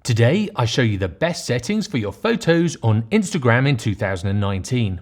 Today, I show you the best settings for your photos on Instagram in 2019.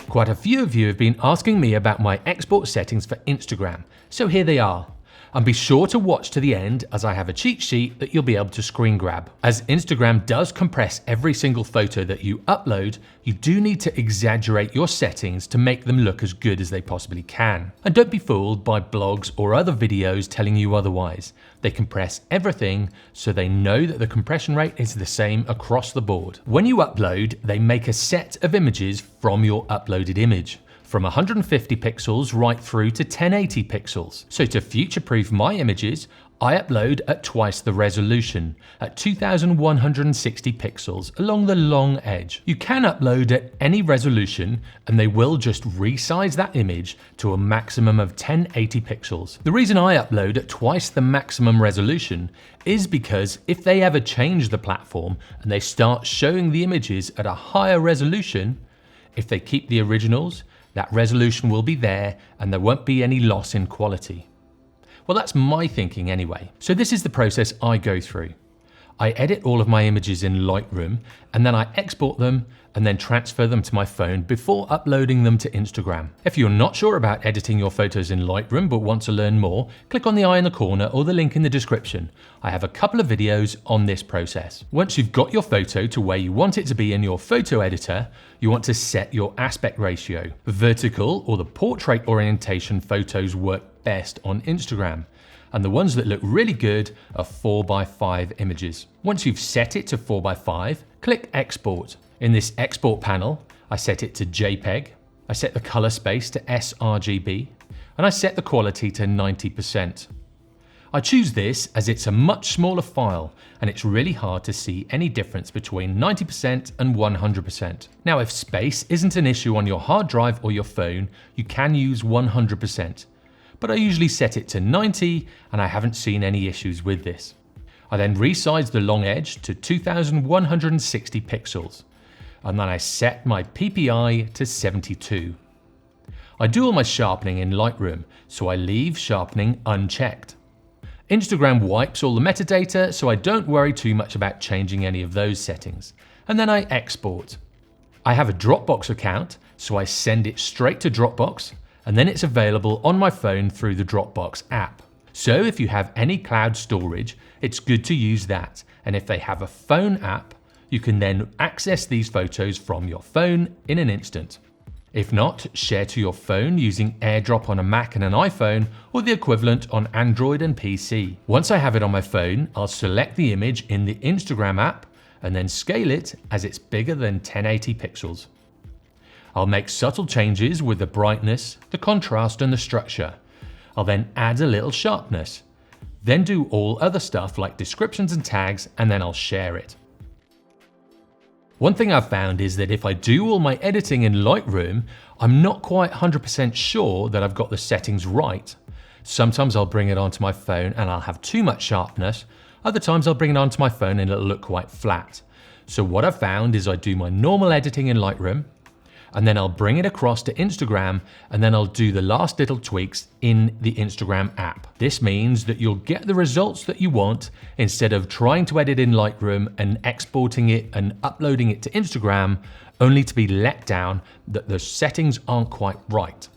Quite a few of you have been asking me about my export settings for Instagram, so here they are. And be sure to watch to the end as I have a cheat sheet that you'll be able to screen grab. As Instagram does compress every single photo that you upload, you do need to exaggerate your settings to make them look as good as they possibly can. And don't be fooled by blogs or other videos telling you otherwise. They compress everything so they know that the compression rate is the same across the board. When you upload, they make a set of images from your uploaded image, from 150 pixels right through to 1080 pixels. So to future-proof my images, I upload at twice the resolution, at 2160 pixels along the long edge. You can upload at any resolution and they will just resize that image to a maximum of 1080 pixels. The reason I upload at twice the maximum resolution is because if they ever change the platform and they start showing the images at a higher resolution, if they keep the originals, that resolution will be there and there won't be any loss in quality. Well, that's my thinking anyway. So this is the process I go through. I edit all of my images in Lightroom and then I export them and then transfer them to my phone before uploading them to Instagram. If you're not sure about editing your photos in Lightroom but want to learn more, click on the eye in the corner or the link in the description. I have a couple of videos on this process. Once you've got your photo to where you want it to be in your photo editor, you want to set your aspect ratio. Vertical or the portrait orientation photos work best on Instagram, and the ones that look really good are 4:5 images. Once you've set it to 4:5, click Export. In this export panel, I set it to JPEG, I set the color space to sRGB, and I set the quality to 90%. I choose this as it's a much smaller file and it's really hard to see any difference between 90% and 100%. Now, if space isn't an issue on your hard drive or your phone, you can use 100%. But I usually set it to 90 and I haven't seen any issues with this. I then resize the long edge to 2160 pixels and then I set my PPI to 72. I do all my sharpening in Lightroom, so I leave sharpening unchecked. Instagram wipes all the metadata, so I don't worry too much about changing any of those settings. And then I export. I have a Dropbox account, so I send it straight to Dropbox and then it's available on my phone through the Dropbox app. So if you have any cloud storage, it's good to use that. And if they have a phone app, you can then access these photos from your phone in an instant. If not, share to your phone using AirDrop on a Mac and an iPhone, or the equivalent on Android and PC. Once I have it on my phone, I'll select the image in the Instagram app and then scale it as it's bigger than 1080 pixels. I'll make subtle changes with the brightness, the contrast and the structure. I'll then add a little sharpness. Then do all other stuff like descriptions and tags, and then I'll share it. One thing I've found is that if I do all my editing in Lightroom, I'm not quite 100% sure that I've got the settings right. Sometimes I'll bring it onto my phone and I'll have too much sharpness. Other times I'll bring it onto my phone and it'll look quite flat. So what I've found is I do my normal editing in Lightroom, and then I'll bring it across to Instagram and then I'll do the last little tweaks in the Instagram app. This means that you'll get the results that you want instead of trying to edit in Lightroom and exporting it and uploading it to Instagram only to be let down that the settings aren't quite right.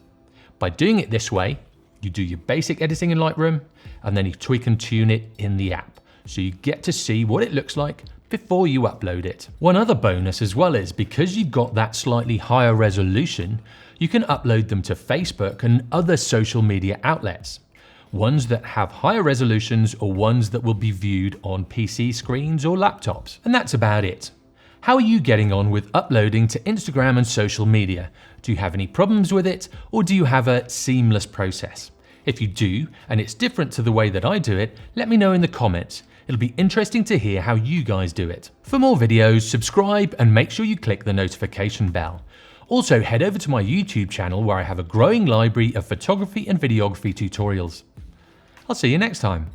By doing it this way, you do your basic editing in Lightroom and then you tweak and tune it in the app. So you get to see what it looks like before you upload it. One other bonus as well is because you've got that slightly higher resolution, you can upload them to Facebook and other social media outlets. Ones that have higher resolutions or ones that will be viewed on PC screens or laptops. And that's about it. How are you getting on with uploading to Instagram and social media? Do you have any problems with it, or do you have a seamless process? If you do, and it's different to the way that I do it, let me know in the comments. It'll be interesting to hear how you guys do it. For more videos, subscribe and make sure you click the notification bell. Also, head over to my YouTube channel where I have a growing library of photography and videography tutorials. I'll see you next time.